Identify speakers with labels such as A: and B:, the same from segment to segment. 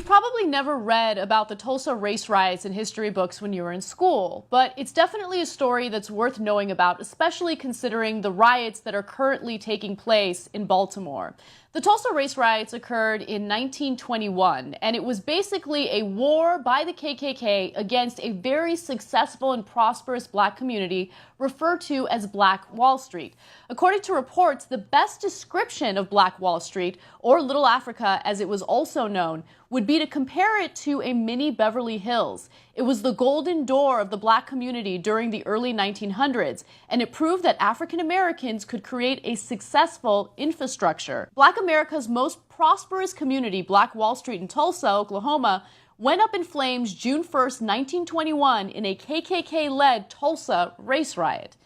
A: You've probably never read about the Tulsa race riots in history books when you were in school, but it's definitely a story that's worth knowing about, especially considering the riots that are currently taking place in Baltimore. The Tulsa race riots occurred in 1921, and it was basically a war by the KKK against a very successful and prosperous black community referred to as Black Wall Street. According to reports, the best description of Black Wall Street, or Little Africa as it was also known, would be to compare it to a mini Beverly Hills. It was the golden door of the black community during the early 1900s, and it proved that African Americans could create a successful infrastructure. Black America's most prosperous community, Black Wall Street in Tulsa, Oklahoma, went up in flames June 1st, 1921 in a KKK-led Tulsa race riot.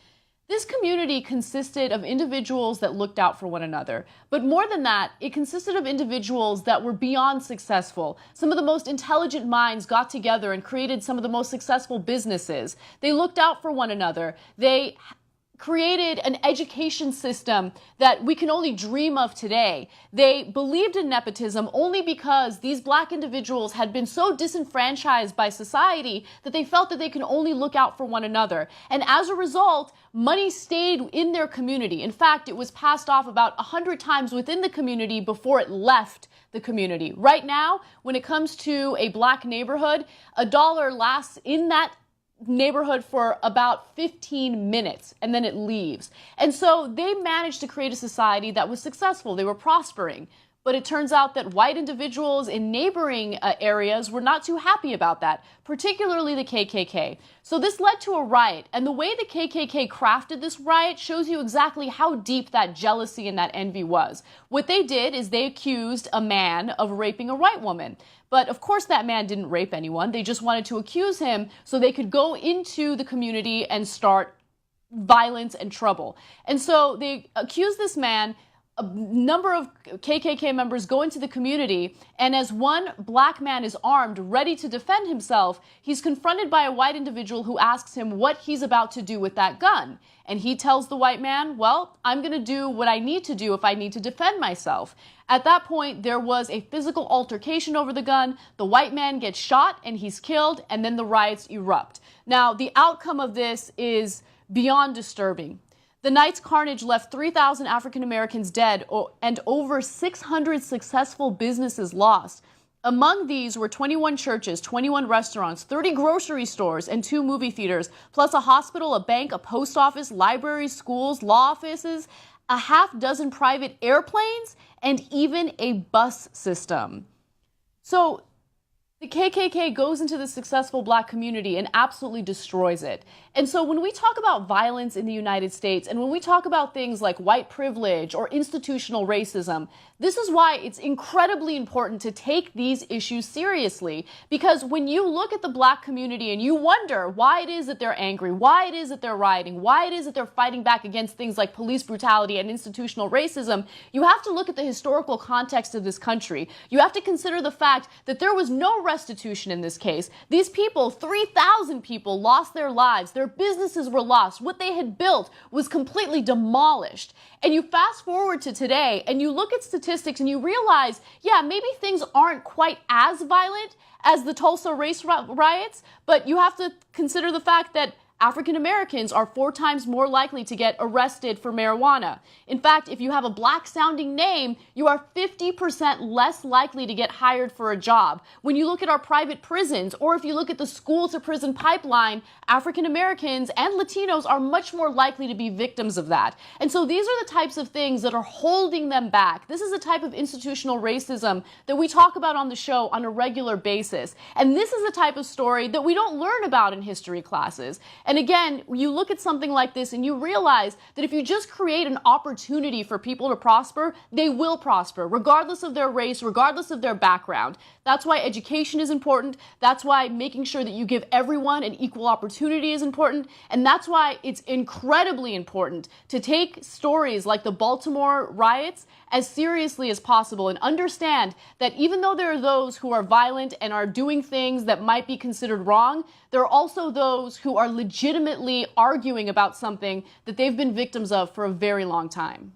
A: This community consisted of individuals that looked out for one another. But more than that, it consisted of individuals that were beyond successful. Some of the most intelligent minds got together and created some of the most successful businesses. They looked out for one another. They created an education system that we can only dream of today. They believed in nepotism only because these black individuals had been so disenfranchised by society that they felt that they can only look out for one another. And as a result, money stayed in their community. In fact, it was passed off about 100 times within the community before it left the community. Right now, when it comes to a black neighborhood, a dollar lasts in that neighborhood for about 15 minutes and then it leaves. And so they managed to create a society that was successful. They were prospering. But it turns out that white individuals in neighboring areas were not too happy about that, particularly the KKK. So this led to a riot, and the way the KKK crafted this riot shows you exactly how deep that jealousy and that envy was. What they did is they accused a man of raping a white woman. But of course that man didn't rape anyone. They just wanted to accuse him so they could go into the community and start violence and trouble. And so they accused this man. A number of KKK members go into the community, and as one black man is armed, ready to defend himself, he's confronted by a white individual who asks him what he's about to do with that gun. And he tells the white man, well, I'm going to do what I need to do if I need to defend myself. At that point, there was a physical altercation over the gun. The white man gets shot and he's killed, and then the riots erupt. Now, the outcome of this is beyond disturbing. The night's carnage left 3,000 African Americans dead and over 600 successful businesses lost. Among these were 21 churches, 21 restaurants, 30 grocery stores, and 2 movie theaters, plus a hospital, a bank, a post office, libraries, schools, law offices, a half dozen private airplanes, and even a bus system. So the KKK goes into the successful black community and absolutely destroys it. And so when we talk about violence in the United States, and when we talk about things like white privilege or institutional racism, this is why it's incredibly important to take these issues seriously. Because when you look at the black community and you wonder why it is that they're angry, why it is that they're rioting, why it is that they're fighting back against things like police brutality and institutional racism, you have to look at the historical context of this country. You have to consider the fact that there was no restitution in this case. These people, 3,000 people, lost their lives. Their businesses were lost. What they had built was completely demolished. And you fast forward to today and you look at statistics and you realize, yeah, maybe things aren't quite as violent as the Tulsa race riots, but you have to consider the fact that African Americans are 4 times more likely to get arrested for marijuana. In fact, if you have a black-sounding name, you are 50% less likely to get hired for a job. When you look at our private prisons, or if you look at the school-to-prison pipeline, African Americans and Latinos are much more likely to be victims of that. And so these are the types of things that are holding them back. This is a type of institutional racism that we talk about on the show on a regular basis. And this is a type of story that we don't learn about in history classes. And again, you look at something like this and you realize that if you just create an opportunity for people to prosper, they will prosper, regardless of their race, regardless of their background. That's why education is important. That's why making sure that you give everyone an equal opportunity is important. And that's why it's incredibly important to take stories like the Baltimore riots as seriously as possible and understand that even though there are those who are violent and are doing things that might be considered wrong, there are also those who are legitimately arguing about something that they've been victims of for a very long time.